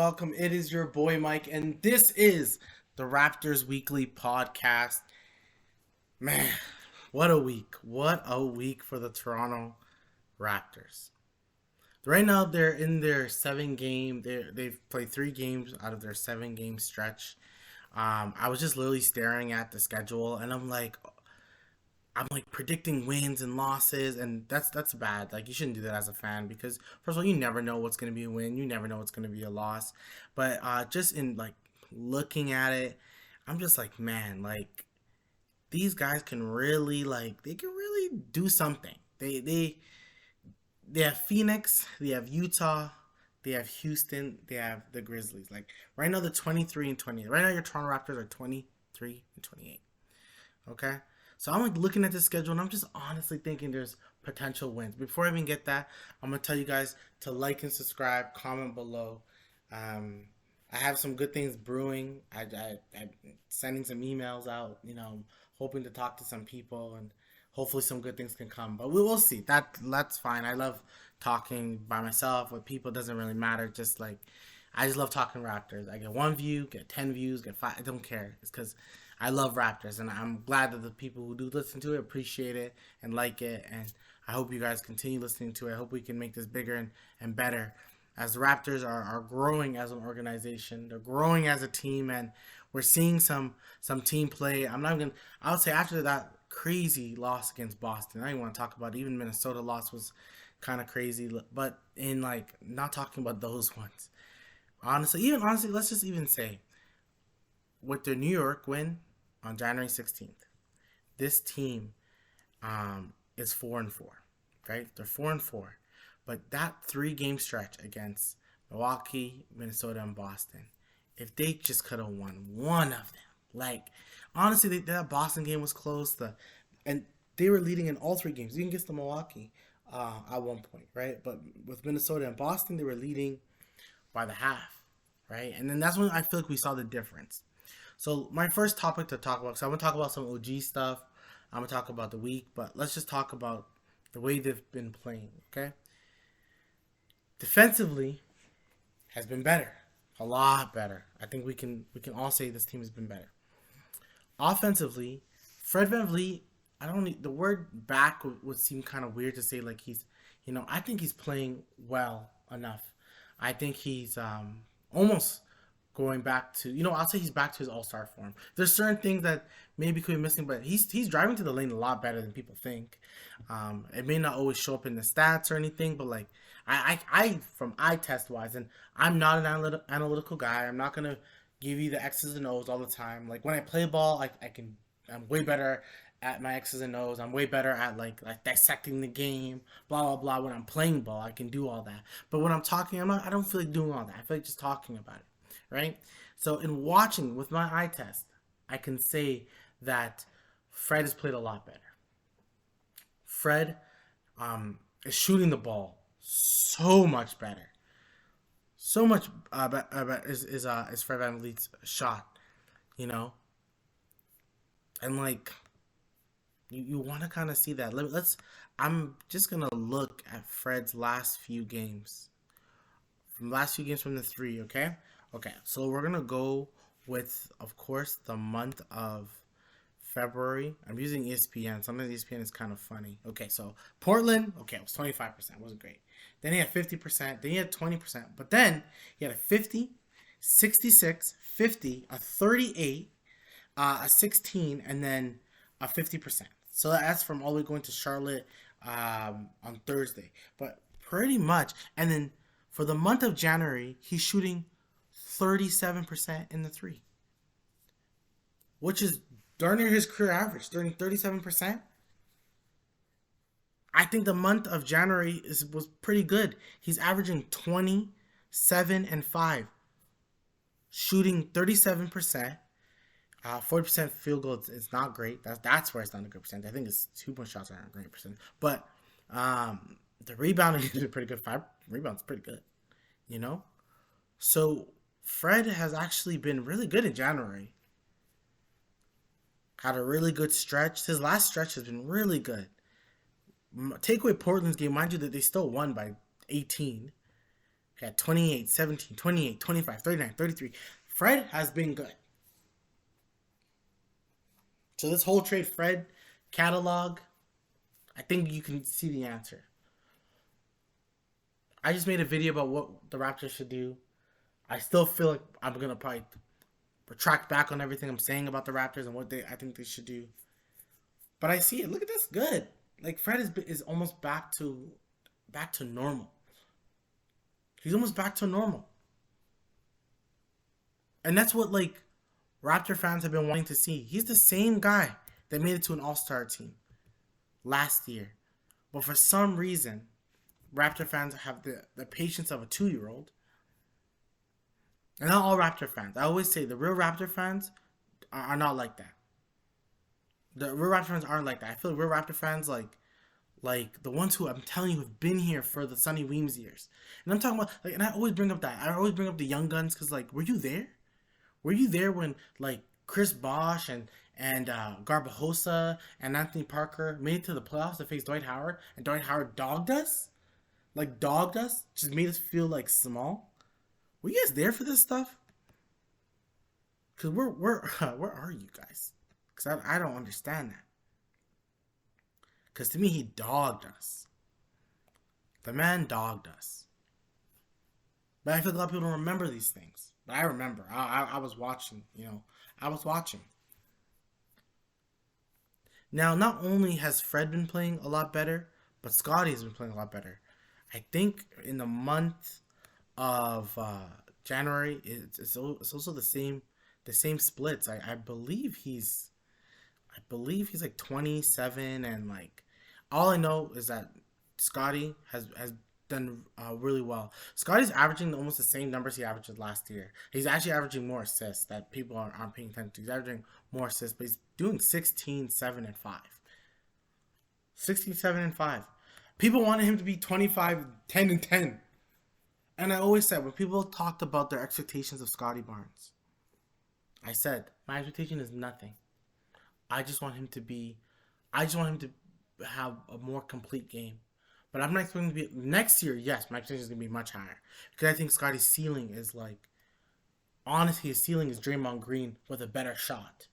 welcome. It is your boy Mike, and this is the Raptors Weekly Podcast. Man, what a week. What a week for the Toronto Raptors. Right now, they're in their they've played 3 games out of their 7 game stretch. I was just literally staring at the schedule, and I'm like predicting wins and losses, and that's bad. Like, you shouldn't do that as a fan because first of all, you never know what's gonna be a win, you never know what's gonna be a loss. But just in like looking at it, I'm just like, man, like these guys can really they can really do something. They have Phoenix, they have Utah, they have Houston, they have the Grizzlies. Like right now, they're 23-28. Right now, your Toronto Raptors are 23-28. Okay. So I'm like looking at the schedule and I'm just honestly thinking there's potential wins. Before I even get that, I'm gonna tell you guys to like and subscribe, comment below. Um, I have some good things brewing. I'm sending some emails out. Hoping to talk to some people and hopefully some good things can come. But we will see. That's fine. I love talking by myself with people. It doesn't really matter. Just like I just love talking Raptors. I get 1 view, get 10 views, get 5. I don't care. It's because I love Raptors, and I'm glad that the people who do listen to it appreciate it and like it. And I hope you guys continue listening to it. I hope we can make this bigger and better. As the Raptors are growing as an organization, they're growing as a team, and we're seeing some team play. I would say after that crazy loss against Boston, I don't even want to talk about it. Even Minnesota loss was kind of crazy, but in like not talking about those ones. Honestly, let's just even say with their New York win on January 16th, this team is 4-4, right? They're 4-4, but that 3 game stretch against Milwaukee, Minnesota, and Boston, if they just could have won one of them, like honestly, that Boston game was close. And they were leading in all 3 games, even against the Milwaukee at one point, right? But with Minnesota and Boston, they were leading by the half, right? And then that's when I feel like we saw the difference. So my first topic to talk about, so I'm gonna talk about some OG stuff. I'm gonna talk about the week, but let's just talk about the way they've been playing. Okay, defensively has been better, a lot better. I think we can all say this team has been better. Offensively, Fred VanVleet, I don't need the word back would seem kind of weird to say like I think he's playing well enough. I think he's almost going back to I'll say he's back to his all-star form. There's certain things that maybe could be missing, but he's driving to the lane a lot better than people think. It may not always show up in the stats or anything, but like I from eye test wise, and I'm not an analytical guy. I'm not gonna give you the X's and O's all the time. Like when I play ball, I'm way better at my X's and O's. I'm way better at like dissecting the game, blah blah blah. When I'm playing ball, I can do all that. But when I'm talking, I don't feel like doing all that. I feel like just talking about it, right? So in watching with my eye test, I can say that Fred has played a lot better. Fred is shooting the ball so much better, so much is Fred VanVleet's shot, you know, and like you want to kind of see that. Let's. I'm just gonna look at Fred's last few games from the 3. Okay. So we're gonna go with, of course, the month of February. I'm using ESPN. Sometimes ESPN is kind of funny. Okay, so Portland. Okay, it was 25%. Wasn't great. Then he had 50%. Then he had 20%. But then he had a 50, 66, 50, a 38, a 16, and then a 50%. So that's from all the way going to Charlotte on Thursday. But pretty much. And then for the month of January, he's shooting 37% in the 3, which is darn near his career average, 37%. I think the month of January was pretty good. He's averaging 27 and 5, shooting 37%. 40% field goal is not great. That's where it's not a good percent. I think it's 2-point shots aren't a great percent. But the rebounding is pretty good. 5 rebounds pretty good. So Fred has actually been really good in January. Had a really good stretch. His last stretch has been really good. Take away Portland's game, mind you that they still won by 18. He had 28, 17, 28, 25, 39, 33. Fred has been good. So this whole trade Fred catalog, I think you can see the answer. I just made a video about what the Raptors should do. I still feel like I'm gonna probably retract back on everything I'm saying about the Raptors and what I think they should do. But I see it. Look at this. Good. Like Fred is almost back to normal. He's almost back to normal. And that's what like Raptor fans have been wanting to see. He's the same guy that made it to an All-Star team last year. But for some reason, Raptor fans have the patience of a 2-year-old. And not all Raptor fans. I always say the real Raptor fans are not like that. The real Raptor fans aren't like that. I feel like real Raptor fans like the ones who I'm telling you have been here for the Sonny Weems years. And I'm talking about like, and I always bring up that. I always bring up the young guns because like, were you there? Were you there when like Chris Bosh and Garbajosa and Anthony Parker made it to the playoffs to face Dwight Howard, and Dwight Howard dogged us? Like dogged us? Just made us feel like small? Were you guys there for this stuff? Cause where are you guys? Cause I don't understand that. Cause to me he dogged us. The man dogged us. But I feel like a lot of people don't remember these things. But I remember. I was watching. I was watching. Now, not only has Fred been playing a lot better, but Scottie has been playing a lot better. I think in the month of January, it's also the same splits. I believe he's like 27 and like all I know is that Scottie has done really well. Scottie's averaging almost the same numbers he averaged last year. He's actually averaging more assists that people aren't paying attention to. He's averaging more assists, but he's doing 16, 7, and 5. 16, 7, and 5. People wanted him to be 25, 10, and 10. And I always said, when people talked about their expectations of Scottie Barnes, I said, my expectation is nothing. I just want him to have a more complete game. But I'm not expecting to be next year. Yes, my expectation is going to be much higher because I think Scottie's ceiling is like, honestly, his ceiling is Draymond Green with a better shot,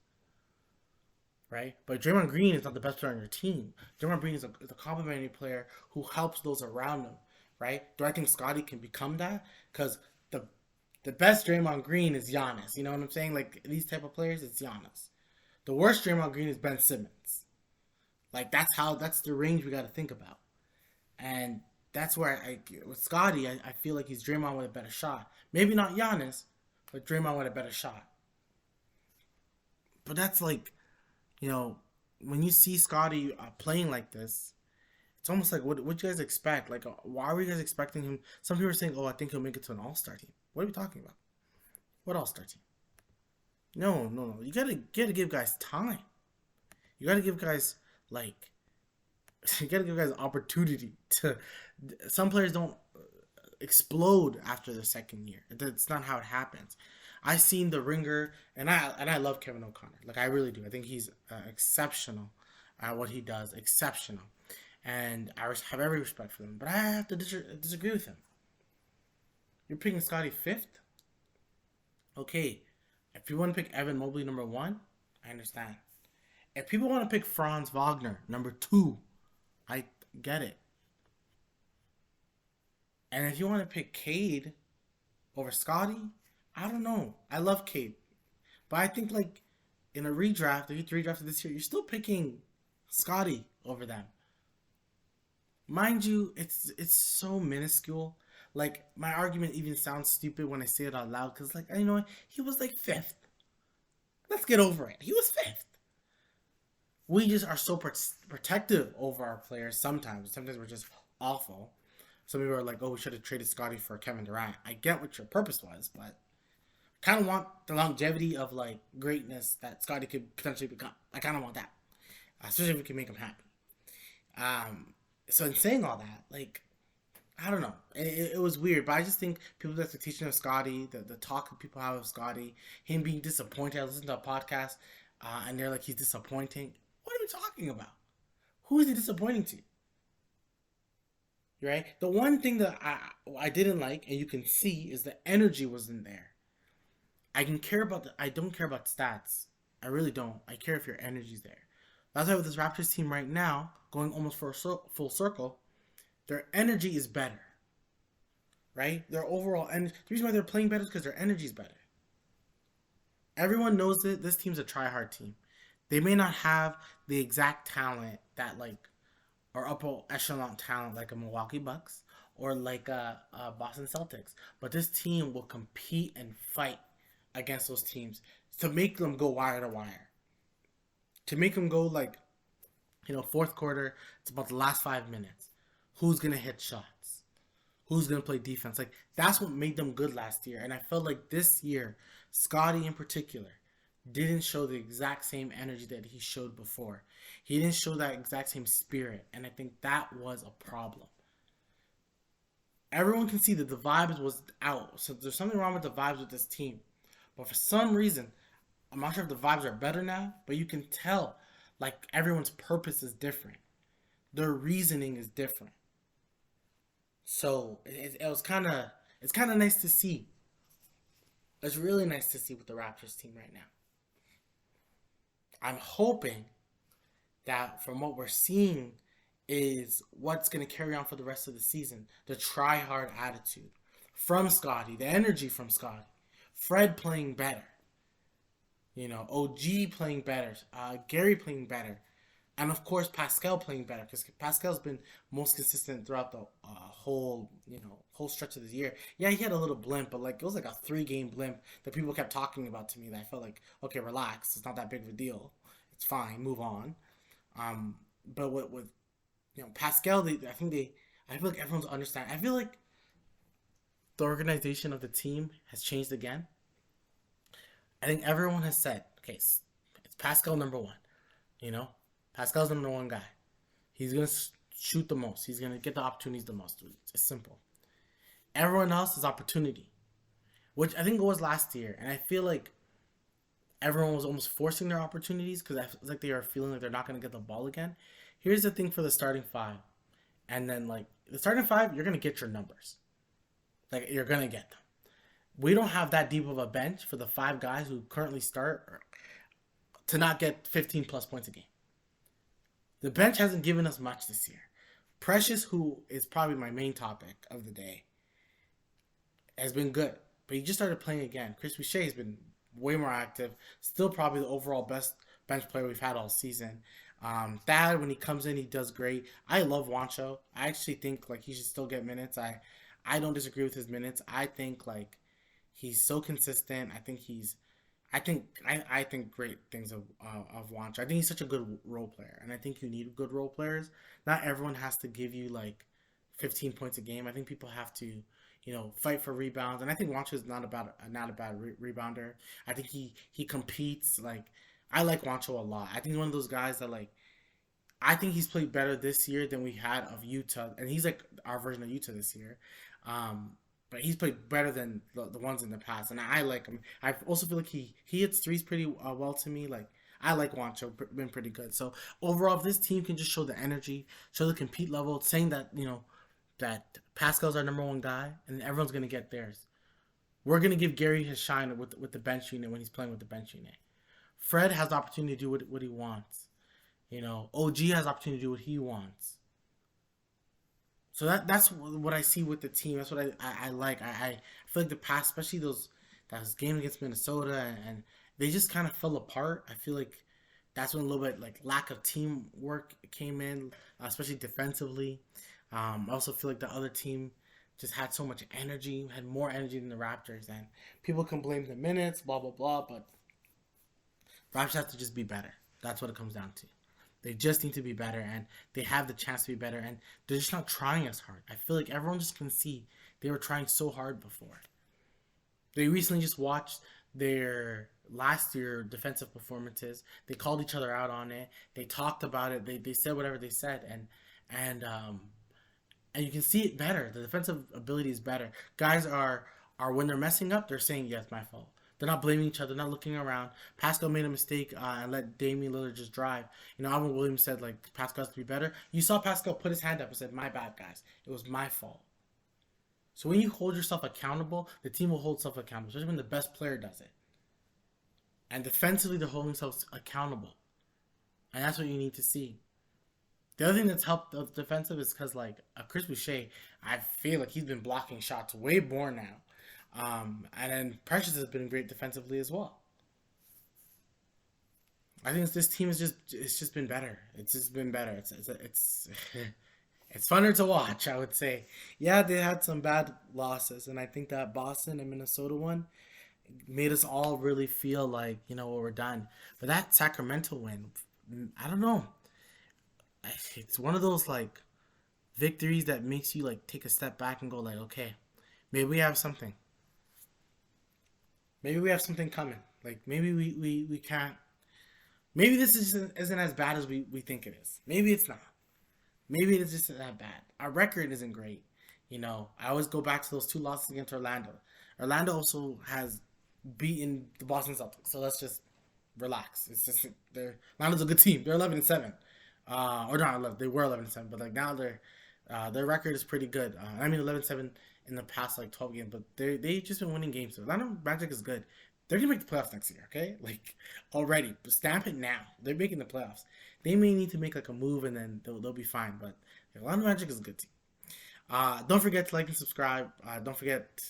right? But Draymond Green is not the best player on your team. Draymond Green is a complimentary player who helps those around him, right? Do I think Scottie can become that? Because the best Draymond Green is Giannis. You know what I'm saying? Like these type of players, it's Giannis. The worst Draymond Green is Ben Simmons. Like that's the range we got to think about. And that's where with Scottie, I feel like he's Draymond with a better shot. Maybe not Giannis, but Draymond with a better shot. But that's like, when you see Scottie playing like this, it's almost like, what you guys expect? Like, why were you guys expecting him? Some people are saying, I think he'll make it to an All-Star team. What are we talking about? What All-Star team? No. You gotta give guys time. You gotta give guys, you gotta give guys opportunity to. Some players don't explode after the second year. That's not how it happens. I seen the Ringer, and I love Kevin O'Connor. Like I really do. I think he's exceptional at what he does. Exceptional, and I have every respect for him. But I have to disagree with him. You're picking Scottie 5th. Okay, if you want to pick Evan Mobley number 1, I understand. If people want to pick Franz Wagner number 2. I get it. And if you want to pick Cade over Scottie, I don't know. I love Cade. But I think like in a redraft, if you redrafted this year, you're still picking Scottie over them. Mind you, it's so minuscule. Like my argument even sounds stupid when I say it out loud because like, what? He was like 5th. Let's get over it. He was 5th. We just are so protective over our players sometimes. Sometimes we're just awful. Some people are like, we should have traded Scottie for Kevin Durant. I get what your purpose was, but I kind of want the longevity of like greatness that Scottie could potentially become. I kind of want that, especially if we can make him happy. So in saying all that, like, I don't know. It was weird, but I just think people's expectation of Scottie, the talk that people have of Scottie, him being disappointed. I listened to a podcast, and they're like, he's disappointing. What are we talking about? Who is he disappointing to? right? The one thing that I didn't like, and you can see, is the energy wasn't there. I don't care about stats. I really don't. I care if your energy's there. That's why with this Raptors team right now, going almost for a full circle, their energy is better, right? Their overall and the reason why they're playing better is because their energy is better. Everyone knows that this team's a try hard team. They may not have the exact talent that like or upper echelon talent like a Milwaukee Bucks or like a Boston Celtics, but this team will compete and fight against those teams to make them go wire to wire, to make them go like fourth quarter. It's about the last 5 minutes. Who's gonna hit shots? Who's gonna play defense? Like that's what made them good last year, and I felt like this year, Scotty in particular didn't show the exact same energy that he showed before. He didn't show that exact same spirit, and I think that was a problem. Everyone can see that the vibes was out, so there's something wrong with the vibes with this team. But for some reason, I'm not sure if the vibes are better now, but you can tell like everyone's purpose is different. Their reasoning is different. So it was kind of it's kind of nice to see. It's really nice to see with the Raptors team right now. I'm hoping that from what we're seeing is what's going to carry on for the rest of the season. The try hard attitude from Scotty, the energy from Scotty, Fred playing better, OG playing better, Gary playing better, and of course Pascal playing better because Pascal's been most consistent throughout the whole stretch of the year. Yeah, he had a little blimp, but like it was like a 3 game blimp that people kept talking about to me. That I felt like, okay, relax, it's not that big of a deal, it's fine, move on. But with Pascal, I feel like everyone's understanding. I feel like the organization of the team has changed again. I think everyone has said, okay, it's Pascal number one. You know, Pascal's the number one guy. He's gonna shoot the most. He's gonna get the opportunities the most. It's simple. Everyone else is opportunity, which I think it was last year, and I feel like everyone was almost forcing their opportunities because I feel like they are feeling like they're not gonna get the ball again. Here's the thing for the starting five, and then like the starting five, you're gonna get your numbers. Like you're gonna get them. We don't have that deep of a bench for the 5 guys who currently start to not get 15 plus points a game. The bench hasn't given us much this year. Precious, who is probably my main topic of the day, has been good, but he just started playing again. Chris Boucher has been way more active. Still probably the overall best bench player we've had all season. Thad, when he comes in, he does great. I love Wancho. I actually think like he should still get minutes. I don't disagree with his minutes. I think like he's so consistent. I think great things of Wancho. I think he's such a good role player, and I think you need good role players. Not everyone has to give you like 15 points a game. I think people have to, fight for rebounds, and I think Wancho is not a bad rebounder. I think he competes. Like I like Wancho a lot. I think he's one of those guys that like. I think he's played better this year than we had of Utah, and he's like our version of Utah this year. But he's played better than the ones in the past, and I like him. I also feel like he hits threes pretty well to me. Like I like Wancho, been pretty good. So overall, if this team can just show the energy, show the compete level, saying that that Pascal's our number one guy, and everyone's gonna get theirs. We're gonna give Gary his shine with the bench unit when he's playing with the bench unit. Fred has the opportunity to do what he wants. OG has the opportunity to do what he wants. So that's what I see with the team. That's what I like. I feel like the past, especially that game against Minnesota, and they just kind of fell apart. I feel like that's when a little bit like lack of teamwork came in, especially defensively. I also feel like the other team just had so much energy, had more energy than the Raptors, and people can blame the minutes, blah blah blah. But Raptors have to just be better. That's what it comes down to. They just need to be better, and they have the chance to be better, and they're just not trying as hard. I feel like everyone just can see they were trying so hard before. They recently just watched their last year defensive performances. They called each other out on it. They talked about it. They said whatever they said, and you can see it better. The defensive ability is better. Guys are when they're messing up, they're saying, "Yes, my fault." They're not blaming each other. They're not looking around. Pascal made a mistake and let Damian Lillard just drive. Alvin Williams said like Pascal has to be better. You saw Pascal put his hand up and said, "My bad, guys. It was my fault." So when you hold yourself accountable, the team will hold itself accountable, especially when the best player does it. And defensively, they're holding themselves accountable, and that's what you need to see. The other thing that's helped the defensive is because like Chris Boucher, I feel like he's been blocking shots way more now, and then Precious has been great defensively as well. I think this team is just been better. It's just been better. It's it's funner to watch. I would say, yeah, they had some bad losses, and I think that Boston and Minnesota one made us all really feel like we're done. But that Sacramento win, I don't know. It's one of those like victories that makes you like take a step back and go like, okay, maybe we have something. Maybe we have something coming. Like maybe we can't. Maybe this isn't as bad as we think it is. Maybe it's not. Maybe it's just that bad. Our record isn't great. I always go back to those two losses against Orlando. Orlando also has beaten the Boston Celtics, so let's just relax. It's just Orlando's a good team. They're 11-7, or not 11. They were 11-7, but like now their record is pretty good. I mean 11-7 in the past like 12 games, but they just been winning games. So Orlando Magic is good. They're gonna make the playoffs next year, okay? Like already, but stamp it now. They're making the playoffs. They may need to make like a move and then they'll be fine. But Orlando Magic is a good team. Don't forget to like and subscribe. Don't forget,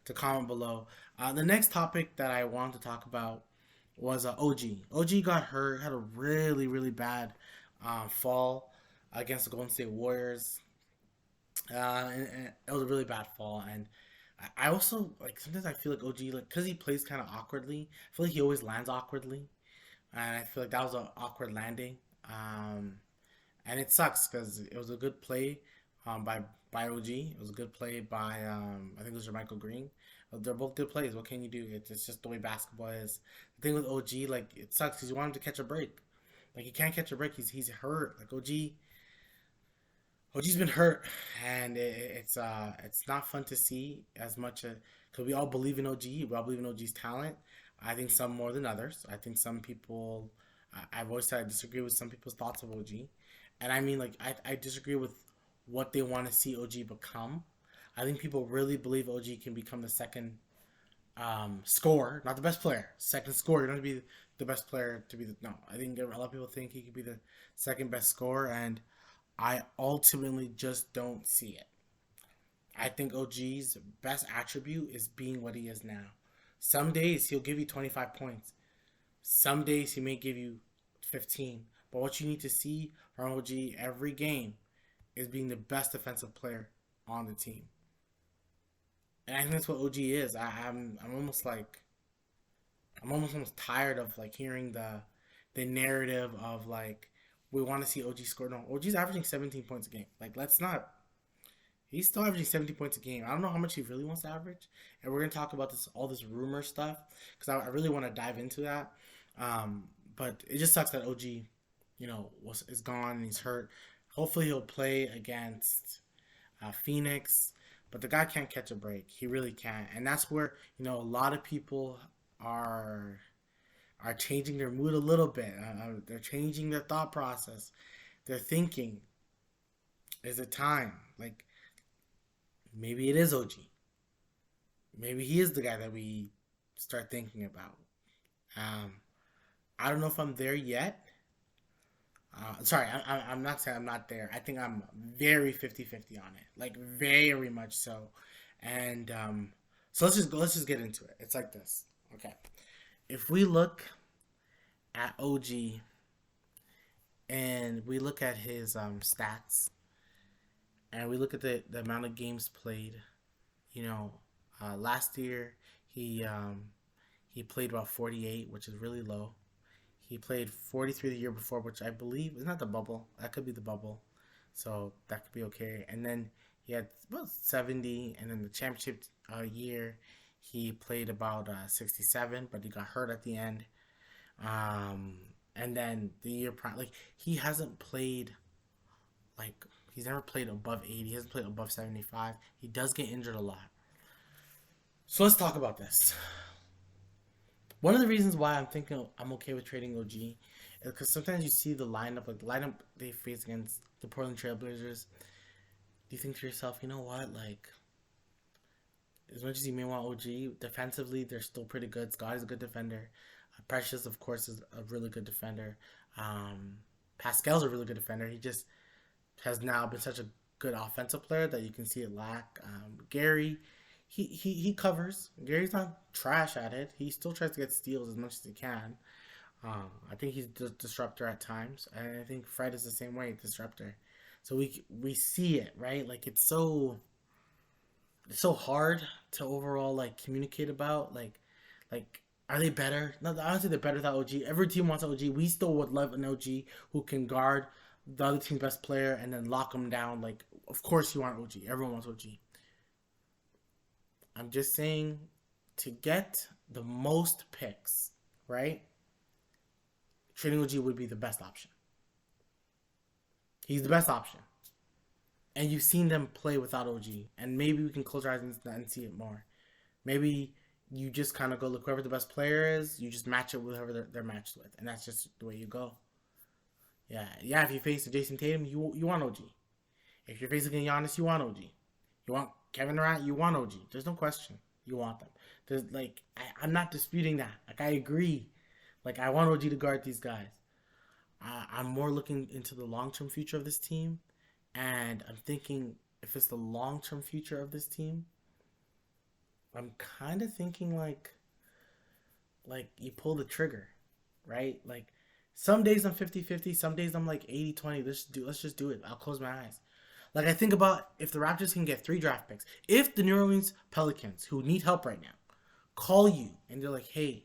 to comment below. The next topic that I wanted to talk about was OG. OG got hurt, had a really, really bad fall against the Golden State Warriors. And it was a really bad fall. And I also, like, sometimes I feel like OG, like, because he plays kind of awkwardly, I feel like he always lands awkwardly. And I feel like that was an awkward landing. And it sucks because it was a good play by OG. It was a good play by I think it was Michael Green. They're both good plays. What can you do? It's just the way basketball is. The thing with OG, like it sucks because you want him to catch a break. Like he can't catch a break. He's hurt. Like OG's been hurt, and it's not fun to see as much because we all believe in OG. We all believe in OG's talent. I think some more than others. I think some people. I've always said I disagree with some people's thoughts of OG, and I mean like I disagree with what they want to see OG become. I think people really believe OG can become the second scorer, not the best player. Second scorer. You don't have to be the best player to be the no. I think a lot of people think he could be the second best scorer, and I ultimately just don't see it. I think OG's best attribute is being what he is now. Some days he'll give you 25 points. Some days he may give you 15. But what you need to see from OG every game is being the best defensive player on the team. And I think that's what OG is. I'm almost like I'm almost tired of like hearing the narrative of like we want to see OG score. No, OG's averaging 17 points a game. Like let's not. He's still averaging 17 points a game. I don't know how much he really wants to average, and we're gonna talk about all this rumor stuff because I really want to dive into that. But it just sucks that OG, is gone and he's hurt. Hopefully he'll play against Phoenix, but the guy can't catch a break. He really can't, and that's where a lot of people are changing their mood a little bit. They're changing their thought process. They're thinking, is it time? Like maybe it is OG. Maybe he is the guy that we start thinking about. Um, I don't know if I'm there yet. Sorry, I'm not saying I'm not there. I think I'm very 50-50 on it. Like very much so. And so let's just get into it. It's like this. Okay. If we look at OG and we look at his stats and we look at the amount of games played, last year he played about 48, which is really low. He played 43 the year before, which I believe is not the bubble. That could be the bubble. So that could be okay. And then he had about 70. And then the championship year, he played about 67, but he got hurt at the end. And then the year prior, like, he hasn't played, like, he's never played above 80. He hasn't played above 75. He does get injured a lot. So let's talk about this. One of the reasons why I'm thinking I'm okay with trading OG is because sometimes you see the lineup they face against the Portland Trailblazers. Do you think to yourself, you know what, like as much as you may want OG, defensively they're still pretty good. Scott is a good defender. Precious, of course, is a really good defender. Um, Pascal's a really good defender. He just has now been such a good offensive player that you can see it lack. Gary, he covers. Gary's not trash at it. He still tries to get steals as much as he can. I think he's a disruptor at times, and I think Fred is the same way, disruptor. So we see it, right? Like it's so hard to overall like communicate about like are they better? No, honestly, they're better without OG. Every team wants OG. We still would love an OG who can guard the other team's best player and then lock them down. Like, of course you want OG. Everyone wants OG. I'm just saying to get the most picks, right? Trading OG would be the best option. He's the best option. And you've seen them play without OG. And maybe we can close our eyes and see it more. Maybe you just kind of go look whoever the best player is. You just match it with whoever they're matched with, and that's just the way you go. Yeah. If you face Jason Tatum, you want OG. If you're facing Giannis, you want OG. You want Kevin Durant, you want OG. There's no question. You want them. There's like I'm not disputing that. Like I agree. Like I want OG to guard these guys. I'm more looking into the long-term future of this team, and I'm thinking if it's the long-term future of this team. I'm kind of thinking like you pull the trigger, right? Like some days I'm 50-50, some days I'm like 80-20. Let's just do it. I'll close my eyes. Like I think about if the Raptors can get 3 draft picks. If the New Orleans Pelicans, who need help right now, call you and they're like, "Hey,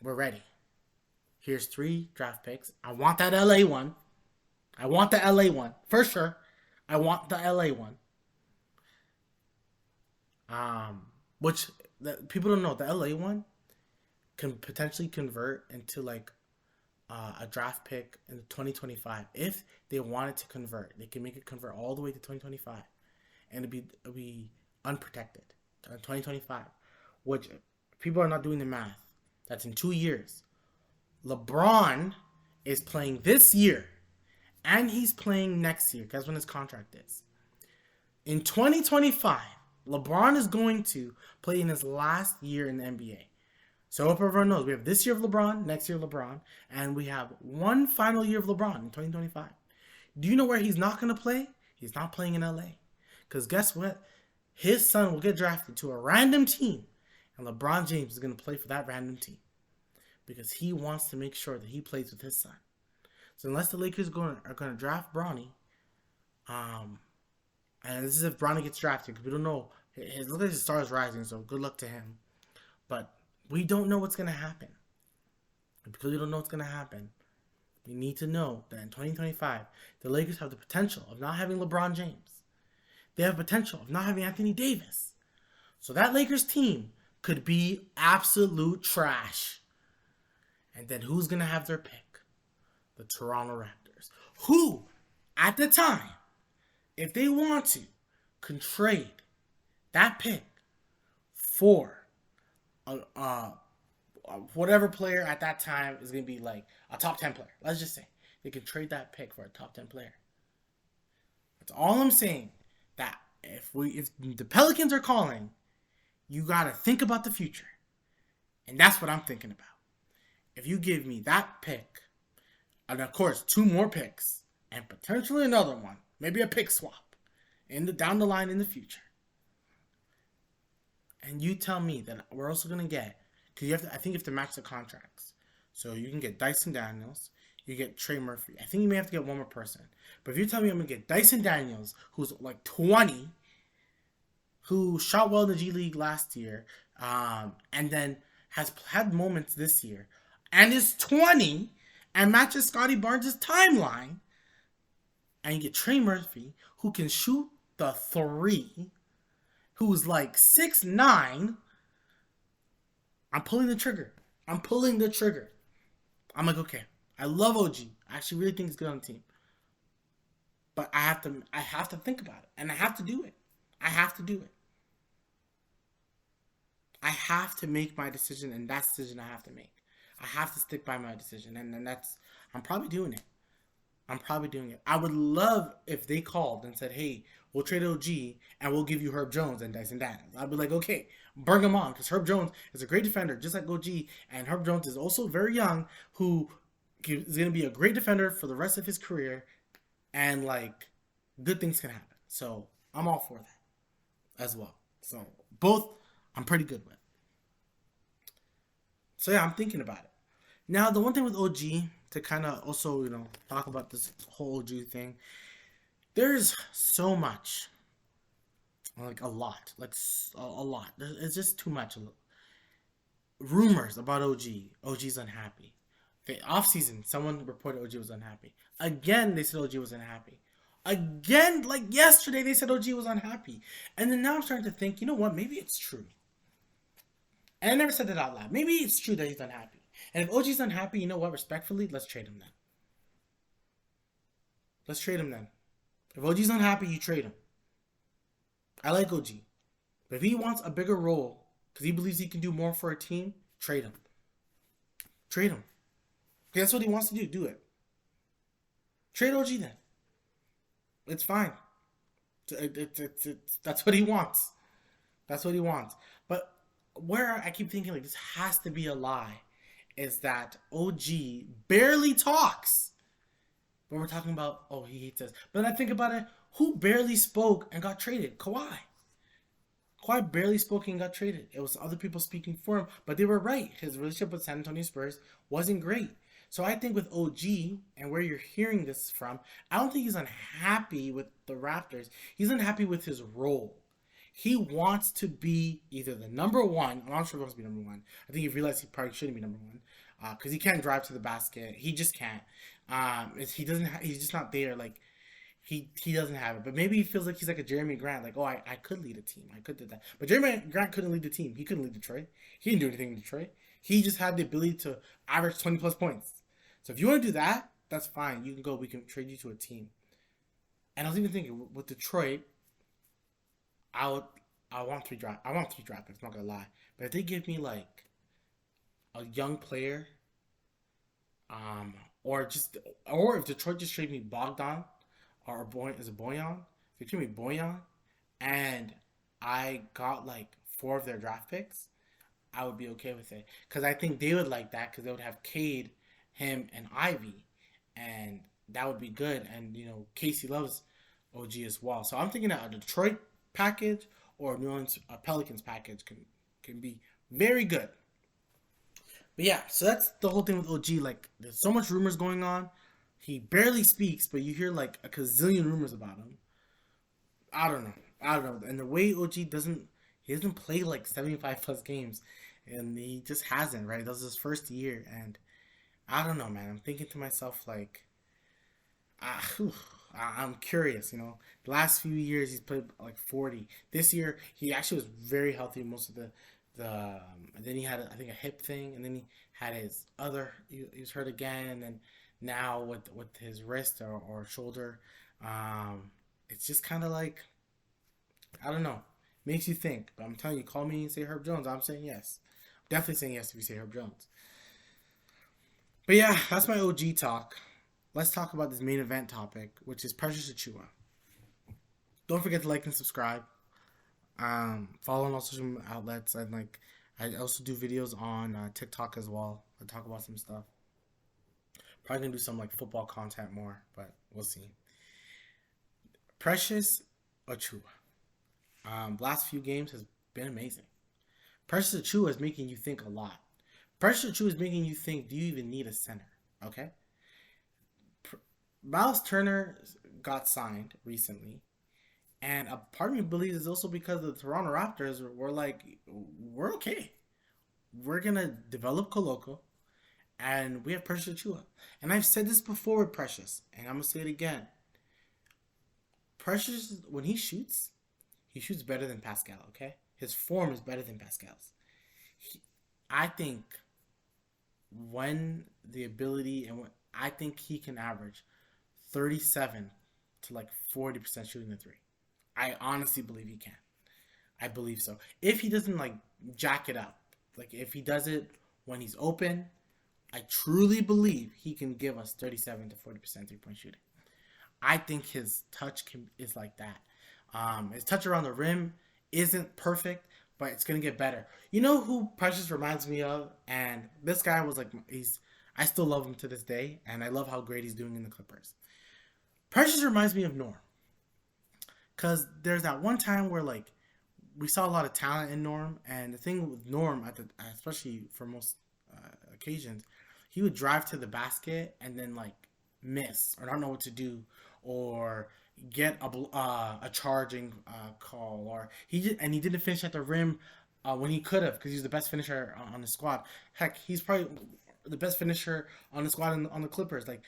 we're ready. Here's 3 draft picks. I want that LA one. I want the LA one. For sure. I want the LA one." Which people don't know, the LA one can potentially convert into like a draft pick in 2025 if they wanted to convert. They can make it convert all the way to 2025, and it'll be unprotected in 2025. Which people are not doing the math. That's in 2 years. LeBron is playing this year, and he's playing next year. Guess when his contract is. In 2025. LeBron is going to play in his last year in the NBA. So I hope everyone knows we have this year of LeBron, next year of LeBron, and we have one final year of LeBron in 2025. Do you know where he's not going to play? He's not playing in LA. Because guess what? His son will get drafted to a random team, and LeBron James is going to play for that random team. Because he wants to make sure that he plays with his son. So unless the Lakers are going to draft Bronny, and this is if Bronny gets drafted, because we don't know. His look like his star is rising, so good luck to him. But we don't know what's going to happen. And because we don't know what's going to happen, we need to know that in 2025, the Lakers have the potential of not having LeBron James. They have potential of not having Anthony Davis. So that Lakers team could be absolute trash. And then who's going to have their pick? The Toronto Raptors. Who, at the time, if they want to, can trade that pick for whatever player at that time is going to be like a top 10 player. Let's just say they can trade that pick for a top 10 player. That's all I'm saying. That if the Pelicans are calling, you got to think about the future. And that's what I'm thinking about. If you give me that pick, and of course 2 more picks, and potentially another one, maybe a pick swap down the line in the future. And you tell me that we're also going to get, because I think you have to match the contracts. So you can get Dyson Daniels, you get Trey Murphy. I think you may have to get one more person. But if you tell me I'm going to get Dyson Daniels, who's like 20, who shot well in the G League last year, and then has had moments this year, and is 20, and matches Scottie Barnes' timeline, and you get Trey Murphy, who can shoot the 3, who's like 6'9", I'm pulling the trigger. I'm like, okay, I love OG. I actually really think he's good on the team. But I have to think about it. And I have to do it. I have to make my decision, and that decision I have to make. I have to stick by my decision, and that's I'm probably doing it. I'm probably doing it. I would love if they called and said, "Hey, we'll trade OG and we'll give you Herb Jones and Dyson Daniels." I'd be like, "Okay, bring him on," because Herb Jones is a great defender, just like OG, and Herb Jones is also very young, who is going to be a great defender for the rest of his career, and like good things can happen. So I'm all for that as well. So both I'm pretty good with. So yeah, I'm thinking about it. Now the one thing with OG to kind of also talk about this whole OG thing, there's so much, like a lot, like a lot. It's just too much. Rumors about OG. OG's unhappy. The off season, someone reported OG was unhappy. Again, they said OG was unhappy. Again, like yesterday, they said OG was unhappy. And then now I'm starting to think, you know what? Maybe it's true. And I never said that out loud. Maybe it's true that he's unhappy. And if OG's unhappy, you know what? Respectfully, let's trade him then. Let's trade him then. If OG's unhappy, you trade him. I like OG. But if he wants a bigger role because he believes he can do more for a team, trade him. Trade him. If that's what he wants to do. Do it. Trade OG then. It's fine. That's what he wants. That's what he wants. But where I keep thinking like this has to be a lie is that OG barely talks. But we're talking about, oh, he hates us. But then I think about it, who barely spoke and got traded? Kawhi. Kawhi barely spoke and got traded. It was other people speaking for him, but they were right. His relationship with San Antonio Spurs wasn't great. So I think with OG and where you're hearing this from, I don't think he's unhappy with the Raptors. He's unhappy with his role. He wants to be either the number one. I'm not sure if he wants to be number one. I think he realized he probably shouldn't be number one because he can't drive to the basket. He just can't. He doesn't. He's just not there. Like he doesn't have it. But maybe he feels like he's like a Jeremy Grant. Like, oh, I could lead a team. I could do that. But Jeremy Grant couldn't lead the team. He couldn't lead Detroit. He didn't do anything in Detroit. He just had the ability to average 20 plus points. So if you want to do that, that's fine. You can go. We can trade you to a team. And I was even thinking with Detroit, I would. I want three draft. I want three draft picks. I'm not gonna lie. But if they give me like a young player, um, or just or if Detroit just trade me Bogdan or Boy is it Boyan? If they trade me Boyan, and I got like four of their draft picks, I would be okay with it because I think they would like that because they would have Cade, him, and Ivy, and that would be good. And Casey loves OG as well, so I'm thinking that a Detroit package or New Orleans Pelicans package can be very good. But yeah, so that's the whole thing with OG. Like, there's so much rumors going on. He barely speaks, but you hear like a gazillion rumors about him. I don't know. I don't know. And the way OG he doesn't play like 75 plus games, and he just hasn't. Right, that was his first year, and I don't know, man. I'm thinking to myself like, whew, I'm curious. The last few years he's played like 40. This year he actually was very healthy most of and then he had I think a hip thing, and then he had his other he was hurt again, and then now with his wrist or shoulder, it's just kind of like I don't know, makes you think. But I'm telling you, call me and say Herb Jones. I'm saying yes, definitely saying yes if you say Herb Jones. But yeah, that's my OG talk. Let's talk about this main event topic, which is Precious Achua. Don't forget to like and subscribe. Follow on all social outlets, and like I also do videos on TikTok as well. I talk about some stuff. Probably gonna do some like football content more, but we'll see. Precious Achua. Last few games has been amazing. Precious Achua is making you think a lot. Precious Achua is making you think, do you even need a center? Okay. Miles Turner got signed recently, and a part of me believes it's also because the Toronto Raptors were like, we're okay. We're gonna develop Koloko, and we have Precious Achua. And I've said this before with Precious, and I'm gonna say it again. Precious, when he shoots better than Pascal. Okay, his form is better than Pascal's. I think when the ability and when I think he can average 37 to like 40% shooting the three. I honestly believe he can. I believe so. If he doesn't like jack it up. Like if he does it when he's open, I truly believe he can give us 37 to 40% 3 point shooting. I think his touch is like that. His touch around the rim isn't perfect, but it's gonna get better. You know who Precious reminds me of? And this guy was like, he's. I still love him to this day, and I love how great he's doing in the Clippers. Precious reminds me of Norm, cause there's that one time where like we saw a lot of talent in Norm, and the thing with Norm, especially for most occasions, he would drive to the basket and then like miss or not know what to do, or get a charging call, or he didn't finish at the rim when he could have because he's the best finisher on the squad. Heck, he's probably the best finisher on the squad on the Clippers. Like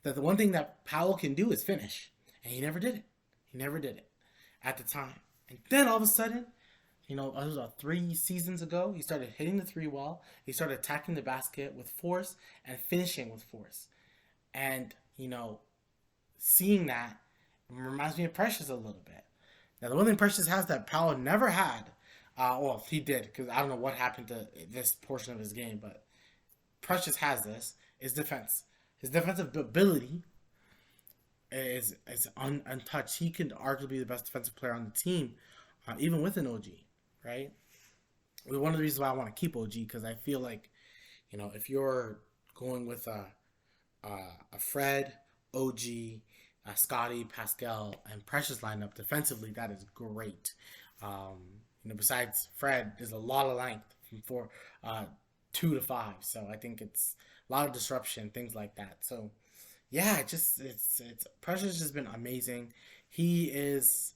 the one thing that Powell can do is finish, and he never did it. He never did it at the time. And then all of a sudden, it was about 3 seasons ago, he started hitting the three wall. He started attacking the basket with force and finishing with force. And, seeing that reminds me of Precious a little bit. Now, the one thing Precious has that Powell never had, well, he did, because I don't know what happened to this portion of his game, but Precious has this, is defense. His defensive ability is untouched. He could arguably be the best defensive player on the team, even with an OG, right? One of the reasons why I want to keep OG, because I feel like, if you're going with a Fred, OG, Scottie, Pascal, and Precious lineup defensively, that is great. Besides Fred, there's a lot of length from 2 to 5, so I think it's a lot of disruption, things like that. So yeah, it's Precious has been amazing. He is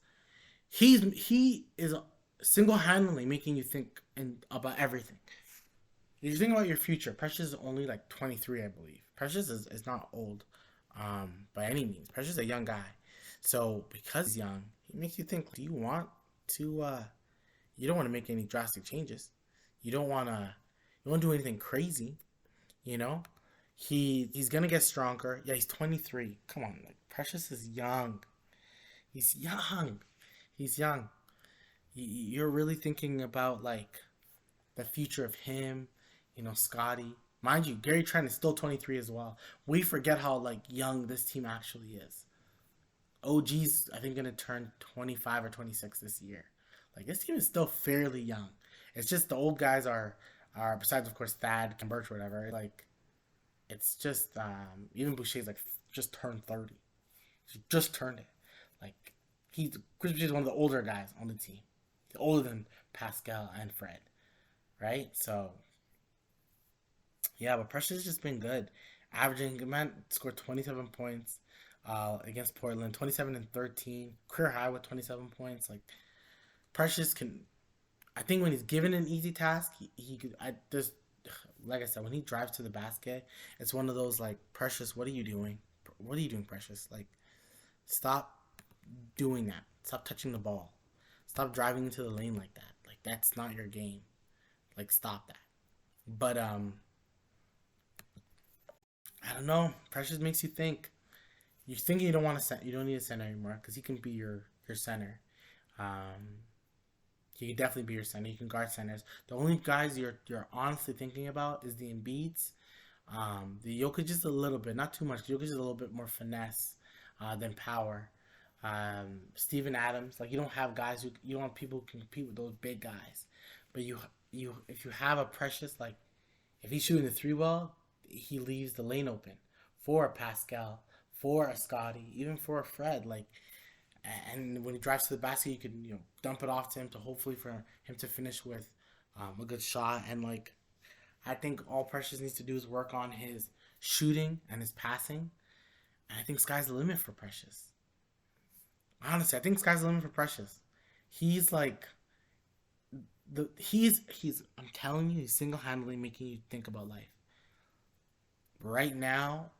single handedly making you think about everything. If you think about your future, Precious is only like 23, I believe. Precious is not old by any means. Precious is a young guy. So because he's young, he makes you think, do you want to you don't want to make any drastic changes. You don't do anything crazy, you know? He's gonna get stronger. Yeah, he's 23. Come on, like Precious is young. He's young. He's young. You're really thinking about like the future of him, Scotty. Mind you, Gary Trent is still 23 as well. We forget how like young this team actually is. OG's I think gonna turn 25 or 26 this year. Like this team is still fairly young. It's just the old guys are besides of course Thad, Kim Birch, whatever. Like it's just even Boucher's like just turned 30. He just turned it. Like Chris Boucher is one of the older guys on the team. He's older than Pascal and Fred, right? So yeah, but Precious just been good. Averaging, man, scored 27 points against Portland, 27 and 13, career high with 27 points. Like Precious can, I think when he's given an easy task, he could. Like I said, when he drives to the basket, it's one of those like, Precious, what are you doing? What are you doing, Precious? Like, stop doing that. Stop touching the ball. Stop driving into the lane like that. Like that's not your game. Like stop that. But I don't know. Precious makes you think. You're thinking you don't want to set. You don't need a center anymore because he can be your center. Um, he can definitely be your center. You can guard centers. The only guys you're honestly thinking about is the Embiids. The Jokic just a little bit, not too much. Jokic is a little bit more finesse than power. Steven Adams, like you don't have guys who you don't have people who can compete with those big guys. But you if you have a Precious, like if he's shooting the three well, he leaves the lane open for a Pascal, for a Scotty, even for a Fred. Like, and when he drives to the basket, you can dump it off to him to hopefully for him to finish with a good shot. And like, I think all Precious needs to do is work on his shooting and his passing. And I think sky's the limit for Precious. Honestly, I think sky's the limit for Precious. He's like he's I'm telling you, he's single handedly making you think about life. Right now,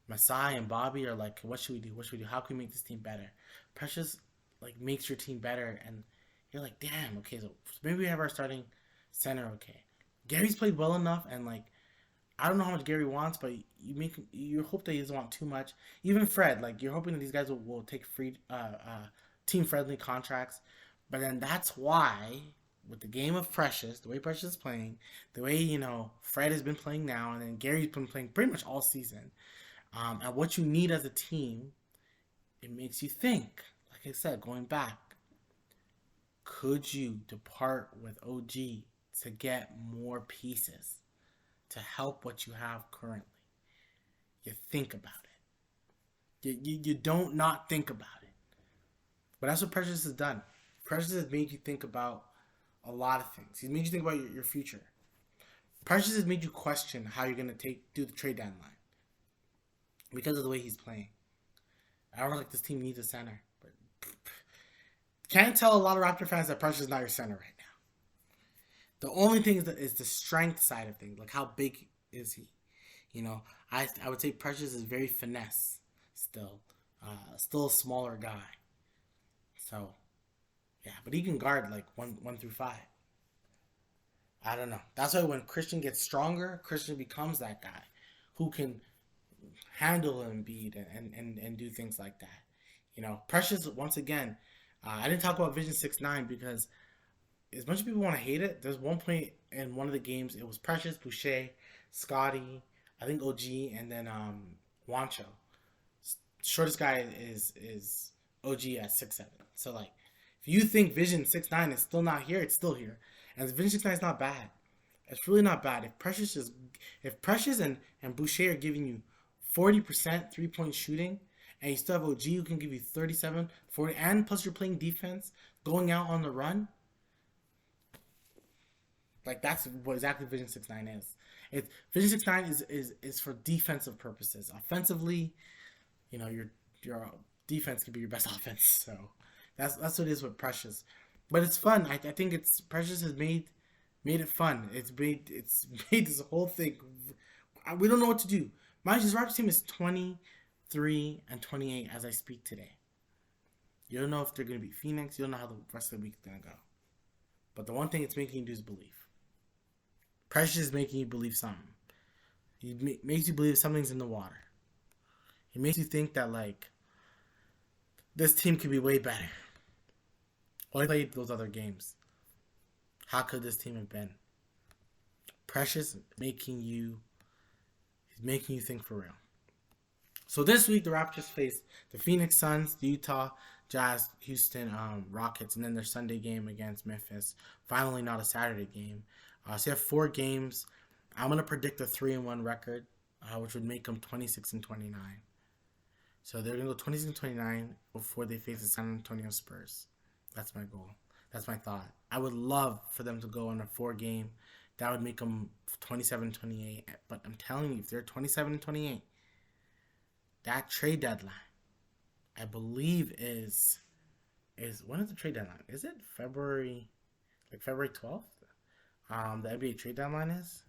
Masai and Bobby are like, what should we do? What should we do? How can we make this team better? Precious like makes your team better, and you're like, damn, okay, so maybe we have our starting center. Okay, Gary's played well enough, and like, I don't know how much Gary wants, but you hope that he doesn't want too much. Even Fred, like, you're hoping that these guys will take free, team friendly contracts, but then that's why with the game of Precious, the way Precious is playing, the way Fred has been playing now, and then Gary's been playing pretty much all season, and what you need as a team, it makes you think. Like I said, going back, could you depart with OG to get more pieces to help what you have currently? You think about it. You don't not think about it. But that's what Precious has done. Precious has made you think about a lot of things. He's made you think about your future. Precious has made you question how you're gonna do the trade deadline because of the way he's playing. I don't think this team needs a center, but can't tell a lot of Raptor fans that Precious is not your center right now. The only thing is the strength side of things. Like, how big is he? I would say Precious is very finesse still. Still a smaller guy. So, yeah, but he can guard like 1 through 5. I don't know. That's why when Christian gets stronger, Christian becomes that guy who can handle Embiid and do things like that. Precious, once again, I didn't talk about Vision 6'9" because as much as people want to hate it, there's one point in one of the games, it was Precious, Boucher, Scottie, I think OG, and then Wancho. Shortest guy is OG at 6'7". So, like, if you think Vision 6'9" is still not here, it's still here. And Vision 6'9" is not bad. It's really not bad. If Precious and Boucher are giving you 40% 3-point shooting, and you still have OG who can give you 37, 40, and plus you're playing defense, going out on the run, like, that's what exactly Vision 6'9" is. Vision 6'9" is for defensive purposes. Offensively, your defense can be your best offense. So that's what it is with Precious. But it's fun. I think Precious has made it fun. It's made this whole thing. We don't know what to do. Mind you, this Raptors team is 23-28 as I speak today. You don't know if they're gonna beat Phoenix. You don't know how the rest of the week is gonna go. But the one thing it's making you do is believe. Precious is making you believe something. He makes you believe something's in the water. He makes you think that, like, this team could be way better. Only played those other games. How could this team have been? Precious making you think for real. So this week the Raptors face the Phoenix Suns, the Utah Jazz, Houston Rockets, and then their Sunday game against Memphis. Finally, not a Saturday game. So you have 4 games. I'm gonna predict a 3-1 record, which would make them 26-29. So they're gonna go 26-29 before they face the San Antonio Spurs. That's my goal. That's my thought. I would love for them to go on a 4-game. That would make them 27-28. But I'm telling you, if they're 27-28, that trade deadline, I believe is when is the trade deadline? Is it February 12th? The NBA trade deadline is.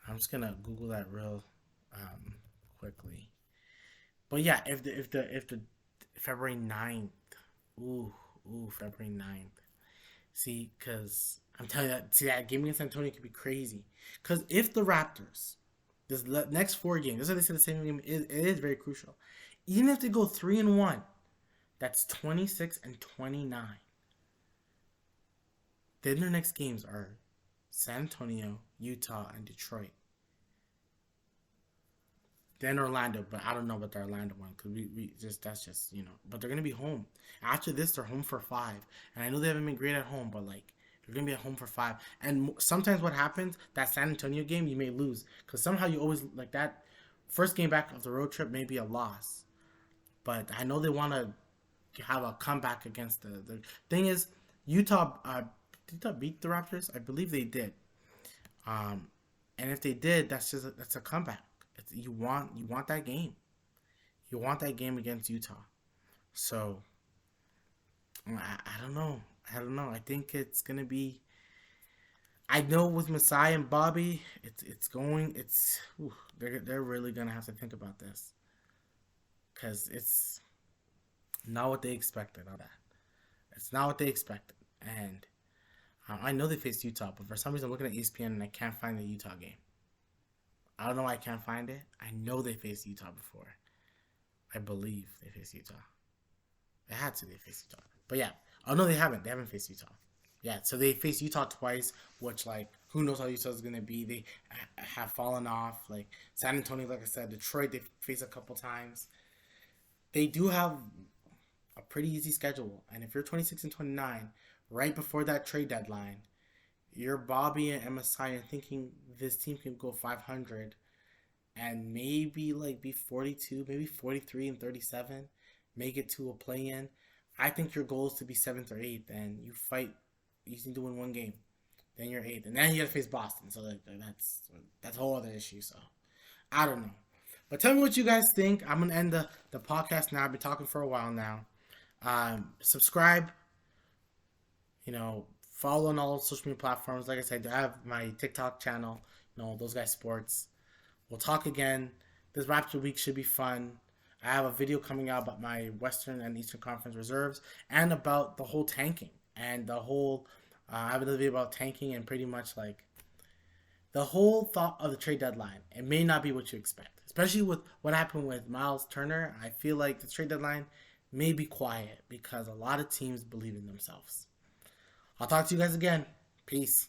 I'm just gonna Google that real quickly. But yeah, if the February 9th, February 9th. See, because I'm telling you that game against San Antonio could be crazy. Because if the Raptors, this next 4 games, that's why they said the same game, it is very crucial. Even if they go 3-1, that's 26-29. Then their next games are San Antonio, Utah, and Detroit. Then Orlando, but I don't know about the Orlando one because that's just But they're gonna be home after this. They're home for 5, and I know they haven't been great at home, but like they're gonna be at home for 5. And sometimes what happens, that San Antonio game you may lose because somehow you always like that first game back of the road trip may be a loss, but I know they want to have a comeback against the thing is Utah. Did Utah beat the Raptors? I believe they did. And if they did, that's a comeback. You want that game. You want that game against Utah. So I don't know. I think it's gonna be. I know with Masai and Bobby, they're really gonna have to think about this because it's not what they expected on that. It's not what they expected, and I know they faced Utah, but for some reason I'm looking at ESPN and I can't find the Utah game. I don't know why I can't find it. I know they faced Utah before. I believe they faced Utah. They had to. They faced Utah. But yeah. Oh, no, they haven't. They haven't faced Utah. Yeah, so they face Utah twice, which like who knows how Utah's gonna be. They have fallen off. Like San Antonio, like I said, Detroit they face a couple times. They do have a pretty easy schedule, and if you're 26 and 29, right before that trade deadline, you're Bobby and MSI and thinking this team can go 500 and maybe like be 42, maybe 43 and 37, make it to a play in. I think your goal is to be seventh or eighth, and you fight. You need to win one game, then you're eighth, and then you got to face Boston. So like, that's a whole other issue. So I don't know, but tell me what you guys think. I'm gonna end the podcast now. I've been talking for a while now. Subscribe. Follow on all social media platforms. Like I said, I have my TikTok channel. Those guys sports. We'll talk again. This Raptor week should be fun. I have a video coming out about my Western and Eastern Conference reserves and about the whole tanking and the whole. I have another video about tanking and pretty much like the whole thought of the trade deadline. It may not be what you expect, especially with what happened with Miles Turner. I feel like the trade deadline may be quiet because a lot of teams believe in themselves. I'll talk to you guys again. Peace.